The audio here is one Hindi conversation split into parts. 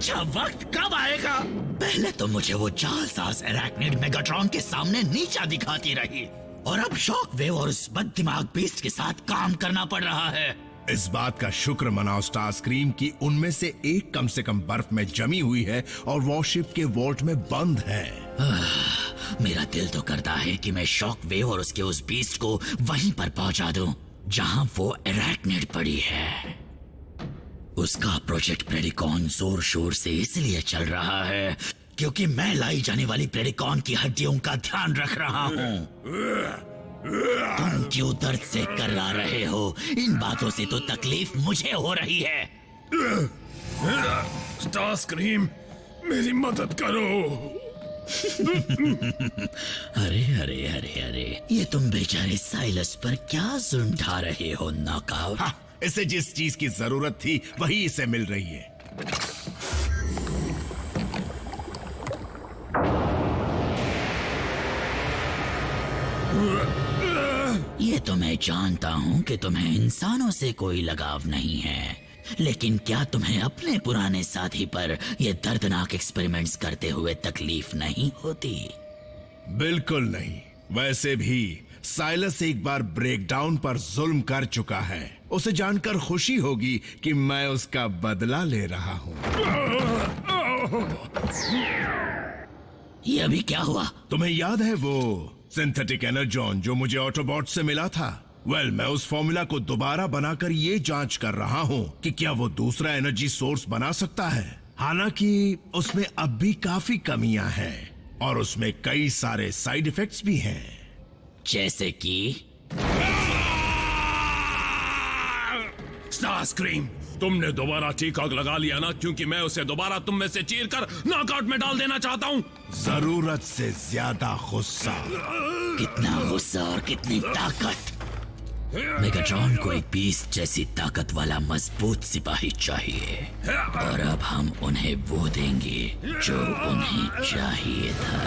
अच्छा वक्त कब आएगा? पहले तो मुझे वो जालसाज एराक्निड मेगाट्रॉन के सामने नीचा दिखाती रही, और अब शॉक वेव और उस बददिमाग बीस्ट के साथ काम करना पड़ रहा है। इस बात का शुक्र मनाओ स्टारस्क्रीम की उनमें से एक कम से कम बर्फ में जमी हुई है और वॉरशिप के वॉल्ट में बंद है। मेरा दिल तो करता है कि मैं शॉक वेव और उसके उस बीस्ट को वहीं पर पहुंचा दूं जहां वो एराक्निड पड़ी है। उसका प्रोजेक्ट प्रेडिकॉन जोर शोर से इसलिए चल रहा है क्योंकि मैं लाई जाने वाली प्रेडिकॉन की हड्डियों का ध्यान रख रहा हूँ। तुम क्यों दर्द से कर्रा रहे हो? इन बातों से तो तकलीफ मुझे हो रही है। स्टारस्क्रीम, मेरी मदद करो। अरे अरे अरे अरे, ये तुम बेचारे साइलस पर क्या जुल्म ढा रहे हो नॉकआउट? इसे जिस चीज की जरूरत थी वही इसे मिल रही है। ये तो मैं जानता हूँ कि तुम्हें इंसानों से कोई लगाव नहीं है, लेकिन क्या तुम्हें अपने पुराने साथी पर ये दर्दनाक एक्सपेरिमेंट्स करते हुए तकलीफ नहीं होती? बिल्कुल नहीं। वैसे भी साइलस एक बार ब्रेकडाउन पर जुल्म कर चुका है। उसे जानकर खुशी होगी कि मैं उसका बदला ले रहा हूँ। ये अभी क्या हुआ? तुम्हें याद है वो सिंथेटिक एनर्जॉन जो मुझे ऑटोबॉट से मिला था? मैं उस फॉर्मूला को दोबारा बनाकर ये जांच कर रहा हूँ कि क्या वो दूसरा एनर्जी सोर्स बना सकता है। हालांकि उसमें अब भी काफी कमियां हैं और उसमें कई सारे साइड इफेक्ट्स भी हैं। जैसे कि स्टारस्क्रीम, तुमने दोबारा चीकॉक लगा लिया ना, क्योंकि मैं उसे दोबारा तुम में से चीर कर नॉकआउट में डाल देना चाहता हूँ। जरूरत से ज्यादा गुस्सा। कितना गुस्सा और कितनी ताकत! मेगाट्रॉन को एक बीस्ट जैसी ताकत वाला मजबूत सिपाही चाहिए, और अब हम उन्हें वो देंगे जो उन्हें चाहिए था।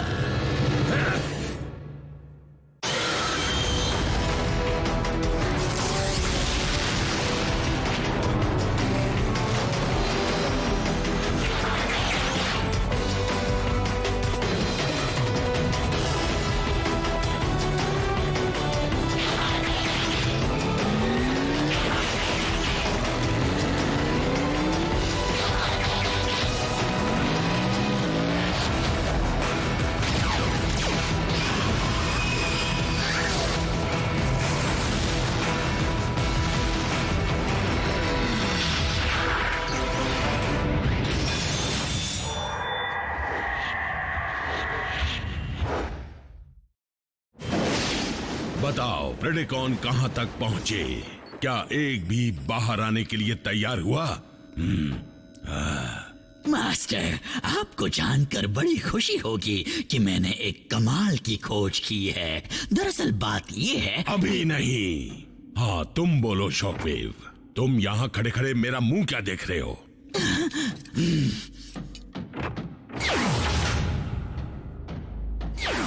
बताओ, प्रेडिकॉन कहां तक पहुंचे? क्या एक भी बाहर आने के लिए तैयार हुआ? मास्टर, आपको जानकर बड़ी खुशी होगी कि मैंने एक कमाल की खोज की है। दरअसल बात ये है। अभी नहीं। हाँ, तुम बोलो शॉकवेव। तुम यहाँ खड़े खड़े मेरा मुंह क्या देख रहे हो?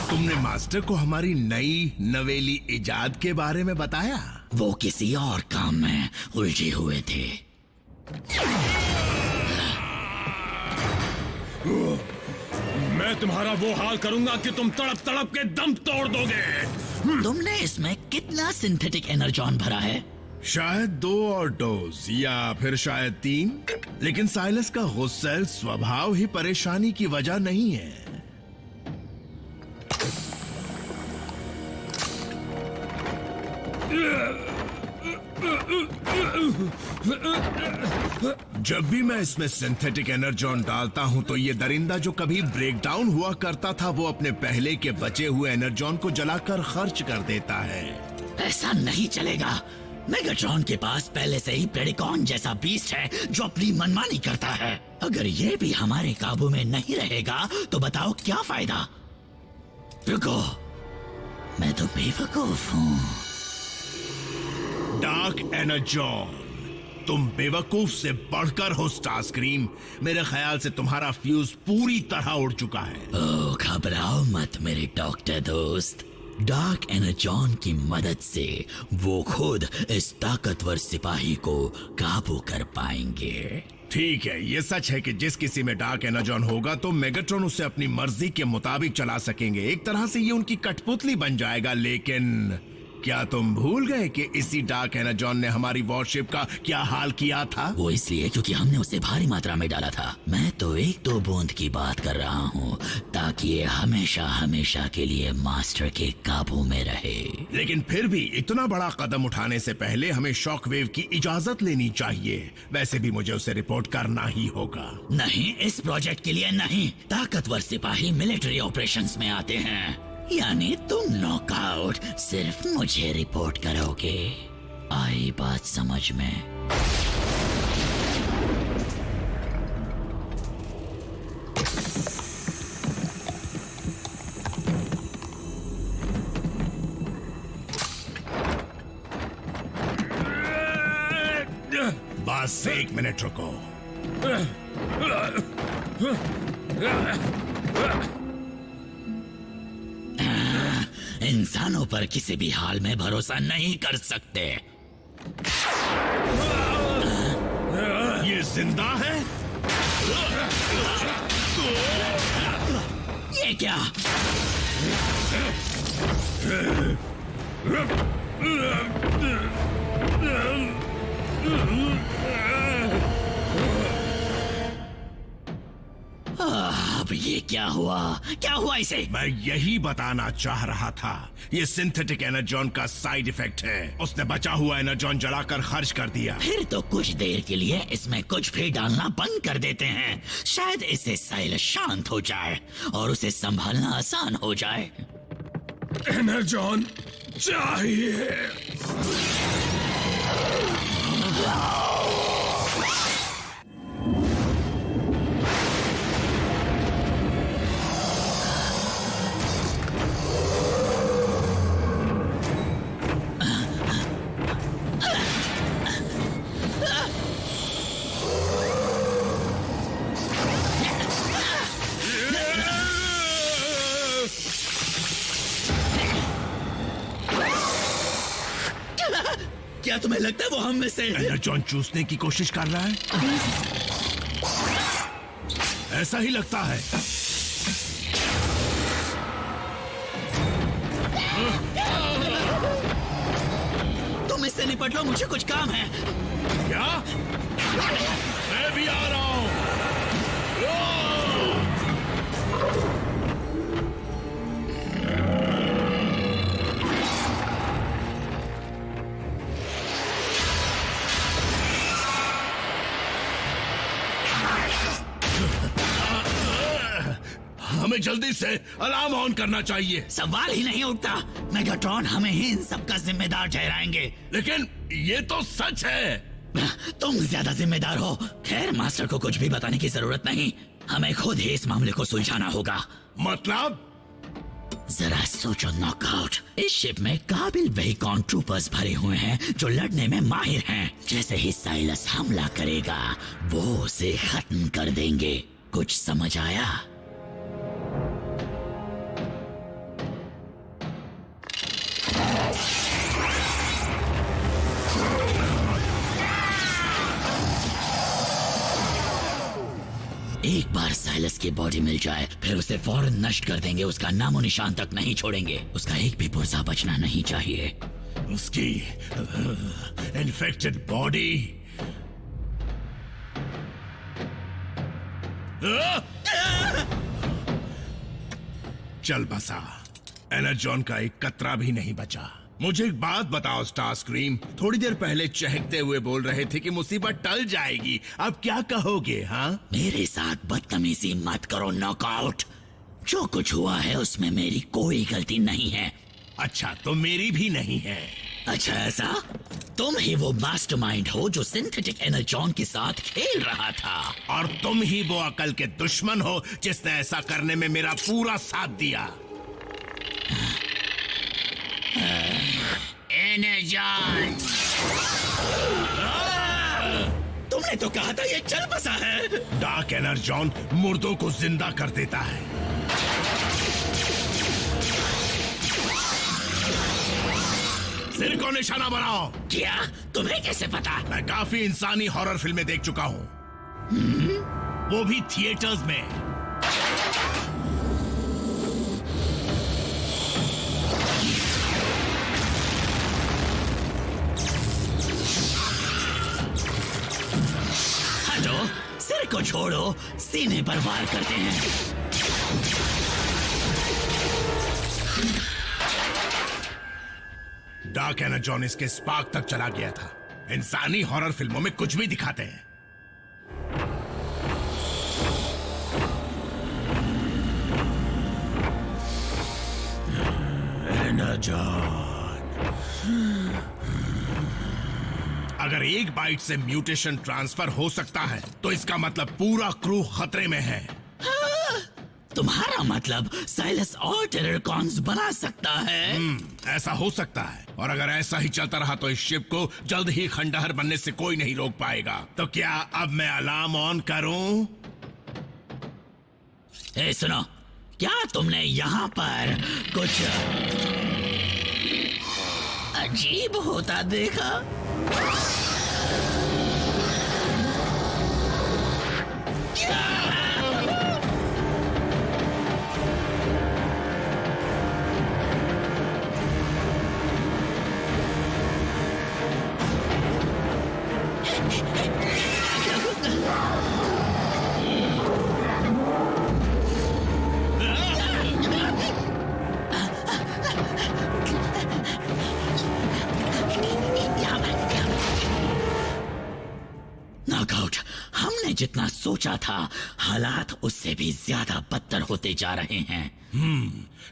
तुमने मास्टर को हमारी नई नवेली इजाद के बारे में बताया? वो किसी और काम में उलझे हुए थे। मैं तुम्हारा वो हाल करूंगा कि तुम तड़प तड़प के दम तोड़ दोगे। तुमने इसमें कितना सिंथेटिक एनर्जॉन भरा है? शायद 2 और डोज, या फिर शायद 3। लेकिन साइलस का गुस्सैल स्वभाव ही परेशानी की वजह नहीं है। जब भी मैं इसमें सिंथेटिक एनर्जॉन डालता हूं तो ये दरिंदा जो कभी ब्रेकडाउन हुआ करता था वो अपने पहले के बचे हुए एनर्जॉन को जलाकर खर्च कर देता है। ऐसा नहीं चलेगा। मेगाट्रॉन के पास पहले से ही प्रेडिकॉन जैसा बीस्ट है जो अपनी मनमानी करता है। अगर ये भी हमारे काबू में नहीं रहेगा तो बताओ क्या फायदा? रुको, मैं तो बेवकूफ हूँ। डार्क एनर्जॉन, तुम बेवकूफ से बढ़कर हो स्टारस्क्रीम। मेरे ख्याल से तुम्हारा फ्यूज पूरी तरह उड़ चुका है। ओह, घबराओ मत मेरे डॉक्टर दोस्त। डार्क एनर्जॉन की मदद से वो खुद इस ताकतवर सिपाही को काबू कर पाएंगे। ठीक है, ये सच है कि जिस किसी में डार्क एनर्जॉन होगा तो मेगाट्रॉन उसे अपनी मर्जी के मुताबिक चला सकेंगे। एक तरह से ये उनकी कठपुतली बन जाएगा। लेकिन क्या तुम भूल गए कि इसी डार्क एनर्जॉन ने हमारी वॉरशिप का क्या हाल किया था? वो इसलिए क्योंकि हमने उसे भारी मात्रा में डाला था। मैं तो 1-2 बूंद की बात कर रहा हूँ, ताकि ये हमेशा हमेशा के लिए मास्टर के काबू में रहे। लेकिन फिर भी इतना बड़ा कदम उठाने से पहले हमें शॉक वेव की इजाजत लेनी चाहिए। वैसे भी मुझे उसे रिपोर्ट करना ही होगा। नहीं, इस प्रोजेक्ट के लिए नहीं। ताकतवर सिपाही मिलिट्री ऑपरेशंस में आते हैं। यानी तुम नॉकआउट सिर्फ मुझे रिपोर्ट करोगे। आई बात समझ में? बस 1 मिनट रुको। इंसानों पर किसी भी हाल में भरोसा नहीं कर सकते। ये जिंदा है? ये क्या? अब ये क्या हुआ? क्या हुआ इसे? मैं यही बताना चाह रहा था। ये सिंथेटिक एनर्जॉन का साइड इफेक्ट है। उसने बचा हुआ एनर्जॉन जलाकर खर्च कर दिया। फिर तो कुछ देर के लिए इसमें कुछ भी डालना बंद कर देते हैं। शायद इससे साइल शांत हो जाए और उसे संभालना आसान हो जाए। एनर्जॉन चाहिए। क्या तुम्हें लगता है वो हम में से? एनर्जॉन चूसने की कोशिश कर रहा है? ऐसा ही लगता है। तुम इससे निपट लो, मुझे कुछ काम है। क्या? मैं भी आ रहा हूं। हमें जल्दी से अलार्म ऑन करना चाहिए। सवाल ही नहीं उठता। मेगाट्रॉन हमें ही इन सब का जिम्मेदार ठहराएंगे। लेकिन ये तो सच है। तुम ज्यादा जिम्मेदार हो। खैर, मास्टर को कुछ भी बताने की जरूरत नहीं। हमें खुद ही इस मामले को सुलझाना होगा। मतलब? जरा सोचो नॉकआउट। इस शिप में काबिल वेहिकॉन ट्रूपर्स भरे हुए हैं जो लड़ने में माहिर हैं। जैसे ही साइलस हमला करेगा वो उसे खत्म कर देंगे। कुछ समझ आया? एक बार साइलस की बॉडी मिल जाए फिर उसे फौरन नष्ट कर देंगे। उसका नामो निशान तक नहीं छोड़ेंगे। उसका एक भी पुर्जा बचना नहीं चाहिए। उसकी इन्फेक्टेड बॉडी। चल बसा। एनर्जॉन का एक कतरा भी नहीं बचा। मुझे एक बात बताओ स्टारस्क्रीम, थोड़ी देर पहले चहकते हुए बोल रहे थे कि मुसीबत टल जाएगी। अब क्या कहोगे? हाँ, मेरे साथ बदतमीजी मत करो नॉकआउट। जो कुछ हुआ है उसमें मेरी कोई गलती नहीं है। अच्छा, तो मेरी भी नहीं है। अच्छा, ऐसा? तुम ही वो मास्टरमाइंड हो जो सिंथेटिक एनर्जॉन के साथ खेल रहा था। और तुम ही वो अकल के दुश्मन हो जिसने ऐसा करने में मेरा पूरा साथ दिया। एनर्जॉन, तुमने तो कहा था ये चल बसा है। डार्क एनर्जॉन मुर्दों को जिंदा कर देता है। सिर को निशाना बनाओ। क्या? तुम्हें कैसे पता? मैं काफी इंसानी हॉरर फिल्में देख चुका हूँ, वो भी थिएटर्स में। हटो, सिर को छोड़ो, सीने पर वार करते हैं। डार्क एनर्जॉन इसके स्पार्क तक चला गया था। इंसानी हॉरर फिल्मों में कुछ भी दिखाते हैं। अगर एक बाइट से म्यूटेशन ट्रांसफर हो सकता है तो इसका मतलब पूरा क्रू खतरे में है। तुम्हारा मतलब साइलस और टेररकॉन्स बना सकता है? ऐसा हो सकता है, और अगर ऐसा ही चलता रहा तो इस शिप को जल्द ही खंडहर बनने से कोई नहीं रोक पाएगा। तो क्या अब मैं अलार्म ऑन करूं? ए सुनो, क्या तुमने यहाँ पर कुछ अजीब होता देखा? नॉकआउट, हमने जितना सोचा था हालात उससे भी ज्यादा बदतर होते जा रहे हैं।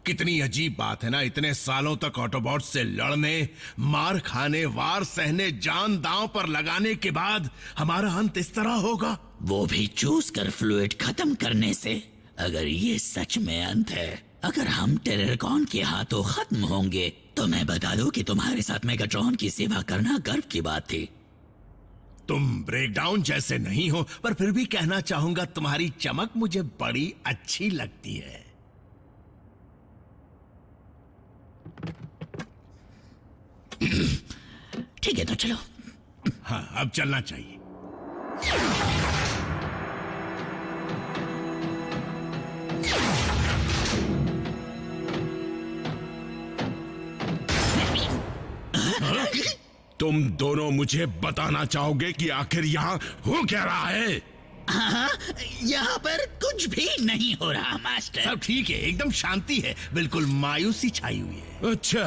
कितनी अजीब बात है ना, इतने सालों तक ऑटोबॉट से लड़ने, मार खाने, वार सहने, जान दांव पर लगाने के बाद हमारा अंत इस तरह होगा, वो भी चूस कर फ्लूइड खत्म करने से। अगर ये सच में अंत है, अगर हम टेररकॉन के हाथों खत्म होंगे, तो मैं बता दूं कि तुम्हारे साथ मेगाट्रॉन की सेवा करना गर्व की बात थी। तुम ब्रेकडाउन जैसे नहीं हो, पर फिर भी कहना चाहूंगा तुम्हारी चमक मुझे बड़ी अच्छी लगती है। ठीक है, तो चलो। हाँ, अब चलना चाहिए। तुम दोनों मुझे बताना चाहोगे कि आखिर यहाँ हो क्या रहा है? हाँ, यहाँ पर कुछ भी नहीं हो रहा मास्टर। सब ठीक है, एकदम शांति है, बिल्कुल मायूसी छाई हुई है। अच्छा,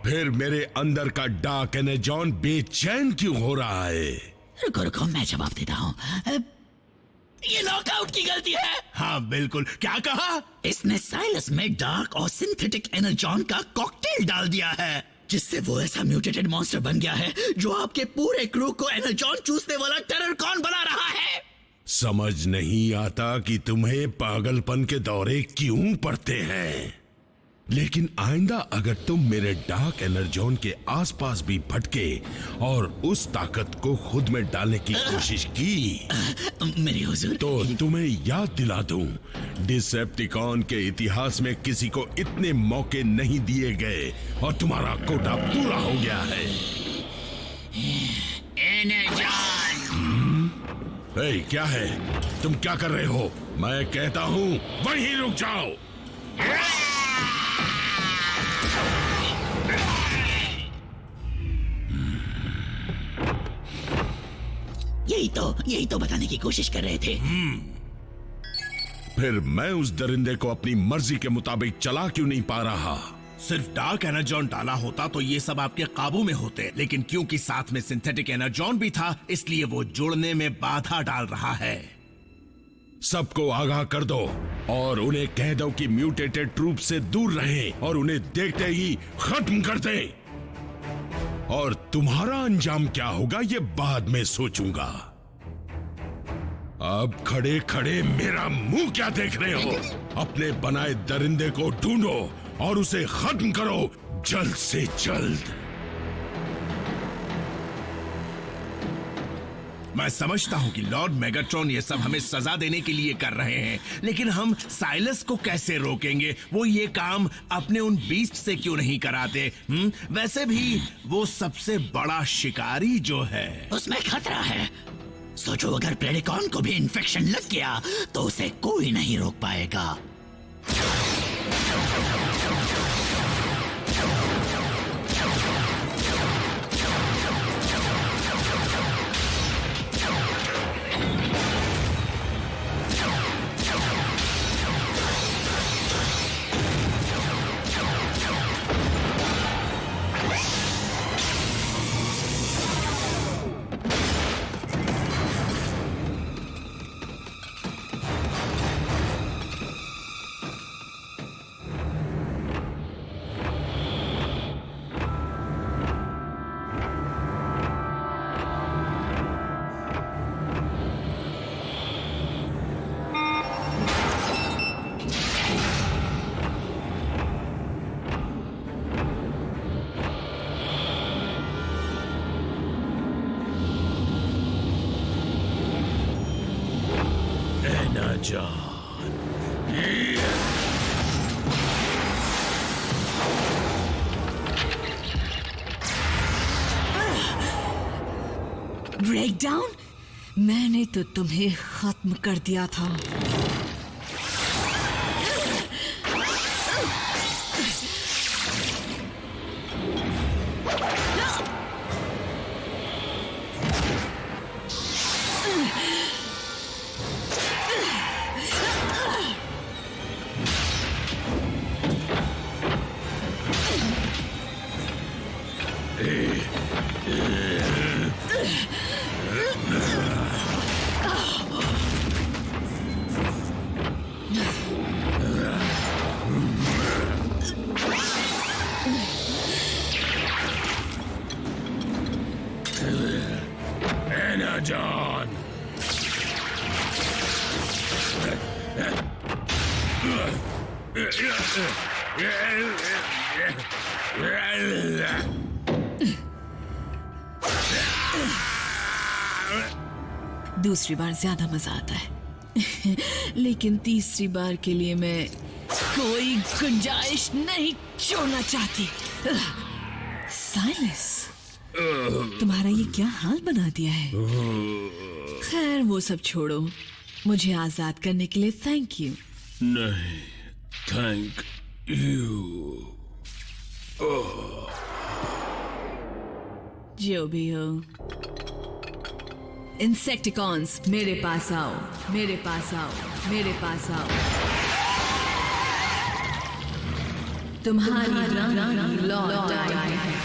फिर मेरे अंदर का डार्क एनर्जॉन बेचैन क्यों हो रहा है? रुको रुको, मैं जवाब देता हूँ। ये नॉकआउट की गलती है। हाँ बिल्कुल। क्या कहा? इसने साइलस में डार्क और सिंथेटिक एनर्जॉन का कॉकटेल डाल दिया है, जिससे वो ऐसा म्यूटेटेड मॉन्स्टर बन गया है जो आपके पूरे क्रू को एनर्जॉन चूसने वाला टेररकॉन बना रहा है। समझ नहीं आता कि तुम्हें पागलपन के दौरे क्यों पड़ते हैं, लेकिन आइंदा अगर तुम मेरे डार्क एनर्जॉन के आसपास भी भटके और उस ताकत को खुद में डालने की कोशिश की, मेरे हुजूर, तो तुम्हें याद दिला दूं, डिसेप्टिकॉन के इतिहास में किसी को इतने मौके नहीं दिए गए और तुम्हारा कोटा पूरा हो गया है। ए, क्या है? तुम क्या कर रहे हो? मैं कहता हूं वहीं रुक जाओ। यही तो बताने की कोशिश कर रहे थे। फिर मैं उस दरिंदे को अपनी मर्जी के मुताबिक चला क्यों नहीं पा रहा? सिर्फ डार्क एनर्जॉन डाला होता तो ये सब आपके काबू में होते, लेकिन क्योंकि साथ में सिंथेटिक एनर्जॉन भी था, इसलिए वो जुड़ने में बाधा डाल रहा है। सबको आगाह कर दो और उन्हें कह दो कि म्यूटेटेड ट्रूप से दूर रहें और उन्हें देखते ही खत्म कर दें। और तुम्हारा अंजाम क्या होगा ये बाद में सोचूंगा। अब खड़े खड़े मेरा मुंह क्या देख रहे हो? अपने बनाए दरिंदे को ढूंढो और उसे खत्म करो जल्द से जल्द। मैं समझता हूँ कि लॉर्ड मेगाट्रॉन ये सब हमें सजा देने के लिए कर रहे हैं, लेकिन हम साइलस को कैसे रोकेंगे? वो ये काम अपने उन बीस्ट से क्यों नहीं कराते? वैसे भी वो सबसे बड़ा शिकारी जो है। उसमें खतरा है। सोचो अगर प्रेडिकॉन को भी इन्फेक्शन लग गया तो उसे कोई नहीं रोक पाएगा। ब्रेकडाउन? मैंने तो तुम्हें खत्म कर दिया था। Energon! दूसरी बार ज्यादा मजा आता है लेकिन तीसरी बार के लिए मैं कोई गुंजाइश नहीं छोड़ना चाहती। साइलस, तुम्हारा ये क्या हाल बना दिया है? खैर वो सब छोड़ो, मुझे आजाद करने के लिए थैंक यू। नहीं, थैंक यू। जो भी हो, इंसेक्टिकॉन्स मेरे पास आओ, मेरे पास आओ, मेरे पास आओ। तुम्हारी रानी लौट आई है।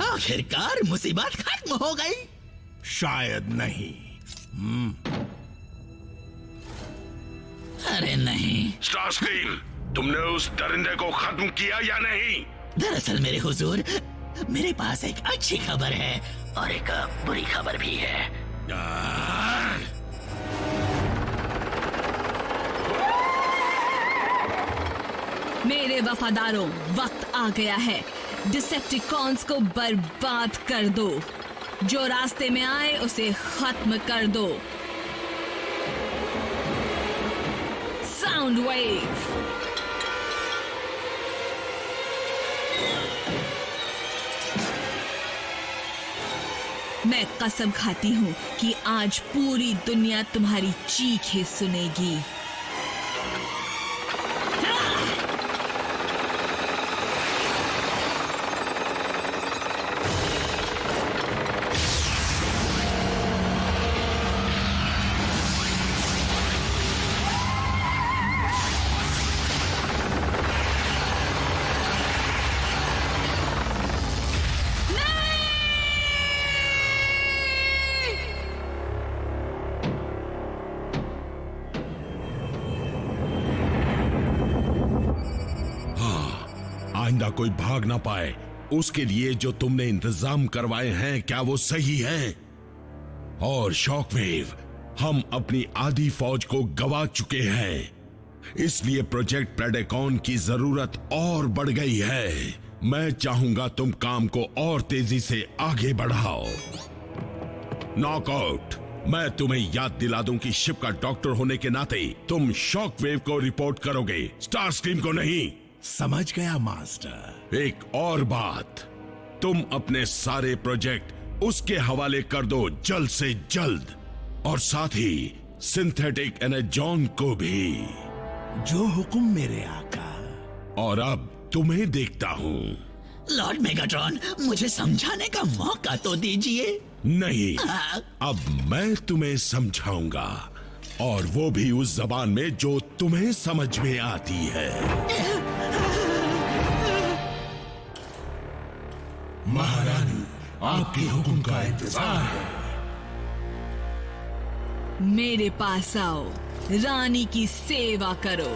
आखिरकार मुसीबत खत्म हो गई। शायद नहीं। अरे नहीं। स्टारस्क्रीम, तुमने उस दरिंदे को खत्म किया या नहीं? दरअसल मेरे हुजूर, मेरे पास एक अच्छी खबर है और एक बुरी खबर भी है। मेरे वफादारों, वक्त आ गया है। डिसेप्टिकॉन्स को बर्बाद कर दो। जो रास्ते में आए उसे खत्म कर दो। Sound wave. मैं कसम खाती हूं कि आज पूरी दुनिया तुम्हारी चीखें सुनेगी। आइंदा कोई भाग ना पाए उसके लिए जो तुमने इंतजाम करवाए हैं, क्या वो सही है? और शॉकवेव, हम अपनी आधी फौज को गवा चुके हैं, इसलिए प्रोजेक्ट प्रेडिकॉन की जरूरत और बढ़ गई है। मैं चाहूंगा तुम काम को और तेजी से आगे बढ़ाओ। नॉकआउट, मैं तुम्हें याद दिला दूं कि शिप का डॉक्टर होने के नाते तुम शॉकवेव को रिपोर्ट करोगे, स्टारस्क्रीम को नहीं। समझ गया मास्टर। एक और बात, तुम अपने सारे प्रोजेक्ट उसके हवाले कर दो जल्द से जल्द, और साथ ही सिंथेटिक एनर्जॉन को भी। जो हुक्म मेरे आका। और अब तुम्हें देखता हूं। लॉर्ड मेगाट्रॉन, मुझे समझाने का मौका तो दीजिए। नहीं, अब मैं तुम्हें समझाऊंगा, और वो भी उस जबान में जो तुम्हें समझ में आती है। महारानी, आपके हुक्म का इंतजार है। मेरे पास आओ, रानी की सेवा करो।